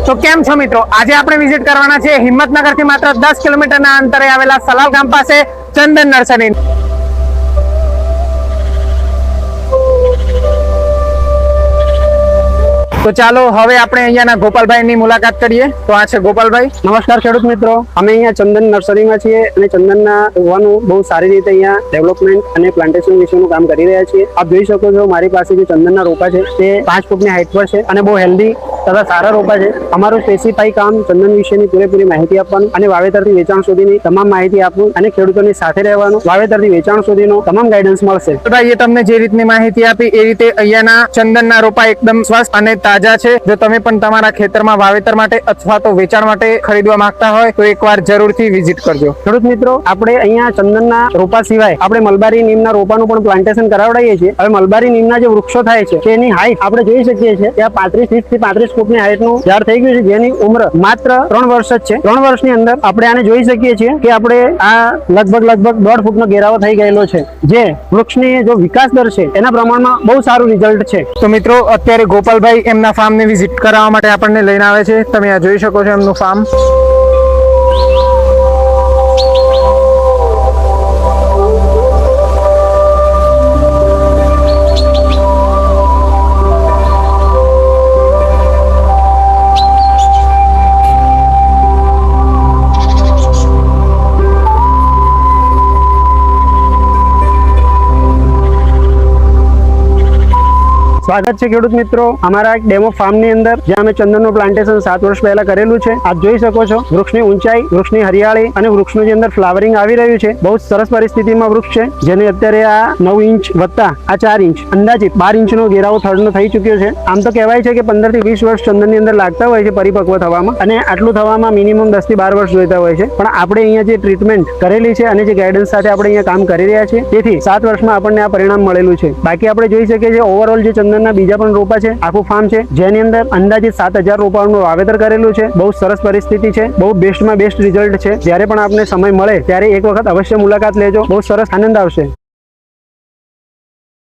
તો કેમ છો મિત્રો, આજે આપણે વિઝિટ કરવાના છે હિંમતનગર થી માત્ર 10 કિલોમીટરના અંતરે આવેલા સલાલ ગામ પાસે ચંદન નર્સરી। તો ચાલો હવે આપણે અહીંયાના ગોપાલભાઈ ની મુલાકાત કરીએ। તો આ છે ગોપાલભાઈ। નમસ્કાર ખેડૂત મિત્રો, અમે અહીંયા ચંદન નર્સરીમાં છીએ અને ચંદનના હોવાનું બહુ સારી રીતે અહીંયા ડેવલપમેન્ટ અને પ્લાન્ટેશન વિશેનું કામ કરી રહ્યા છીએ। આપ જોઈ શકો છો મારી પાસે જે ચંદનના રોપા છે તે 5 ફૂટની હાઈટ પર છે અને બહુ હેલ્ધી તથા સારા રોપા છે। અમારું સ્પેસિફાઈ કામ ચંદન વિશેની પૂરેપૂરી માહિતી આપવાનું અને વાવેતરથી વેચાણ સુધીની તમામ માહિતી આપવું અને ખેડૂતોની સાથે રહેવાનું, વાવેતરથી વેચાણ સુધીનો તમામ ગાઈડન્સ મળશે। તો ભાઈ એ તમને જે રીતની માહિતી આપી એ રીતે અહીંયાના ચંદનના રોપા એકદમ સ્વસ્થ અને તાજા છે। જો તમે પણ તમારા ખેતરમાં વાવેતર માટે અથવા તો વેચાણ માટે ખરીદવા માંગતા હોય તો એકવાર જરૂરથી વિઝિટ કરજો। ખેડૂત મિત્રો, આપણે અહીંયા ચંદનના રોપા સિવાય આપણે મલબારી નીમના રોપાનું પણ પ્લાન્ટેશન કરાવડાવીએ છીએ। હવે મલબારી નીમના જે વૃક્ષો થાય છે તેની હાઈટ આપણે જોઈ શકીએ છીએ કે 35 થી 35 ફૂટની હાઈટનું ઝાડ થઈ ગયું છે, જેની ઉંમર માત્ર 3 વર્ષ જ છે। 3 વર્ષની અંદર આપણે આને જોઈ શકીએ છીએ કે આપણે આ લગભગ 1.5 ફૂટનો ઘેરાવો થઈ ગયેલો છે, જે વૃક્ષની જો વિકાસ દર છે એના પ્રમાણમાં બહુ સારું રિઝલ્ટ છે। તો મિત્રો, અત્યારે ગોપાલભાઈ એમના ફાર્મને વિઝિટ કરાવવા માટે આપણને લઈને આવે છે। તમે આ જોઈ શકો છો એમનું ફાર્મ। સ્વાગત છે ખેડૂત મિત્રો અમારા એક ડેમો ફાર્મની અંદર, જ્યાં અમે ચંદનનું પ્લાન્ટેશન 7 વર્ષ પહેલા કરેલું છે। આપ જોઈ શકો છો વૃક્ષની ઊંચાઈ, વૃક્ષની હરિયાળી અને વૃક્ષનું જે અંદર ફ્લાવરિંગ આવી રહ્યું છે, બહુ સરસ પરિસ્થિતિમાં વૃક્ષ છે, જેને અત્યારે આ 9 ઇંચ વત્તા આ 4 ઇંચ અંદાજિત 12 ઇંચનો ઘેરાવો થડનો થઈ ચુક્યો છે। આમ તો કહેવાય છે કે 15 થી 20 વર્ષ ચંદનની અંદર લાગતા હોય છે પરિપક્વ થવામાં, અને આટલું થવામાં મિનિમમ 10 થી 12 વર્ષ જોઈતા હોય છે। પણ આપણે અહીંયા જે ટ્રીટમેન્ટ કરેલી છે અને જે ગાઈડન્સ સાથે આપણે અહીંયા કામ કરી રહ્યા છીએ, તેથી 7 વર્ષમાં આપણને આ પરિણામ મળેલું છે। બાકી આપણે જોઈ શકીએ છીએ ઓવરઓલ જે ચંદનના બીજા પણ રોપા છે, આખું ફાર્મ છે, જેની અંદર અંદાજિત 7000 રોપાઓનું વાવેતર કરેલું છે। બહુ સરસ પરિસ્થિતિ છે, બહુ બેસ્ટમાં બેસ્ટ રિઝલ્ટ છે। જ્યારે પણ આપને સમય મળે ત્યારે એક વખત અવશ્ય મુલાકાત લેજો, બહુ સરસ આનંદ આવશે।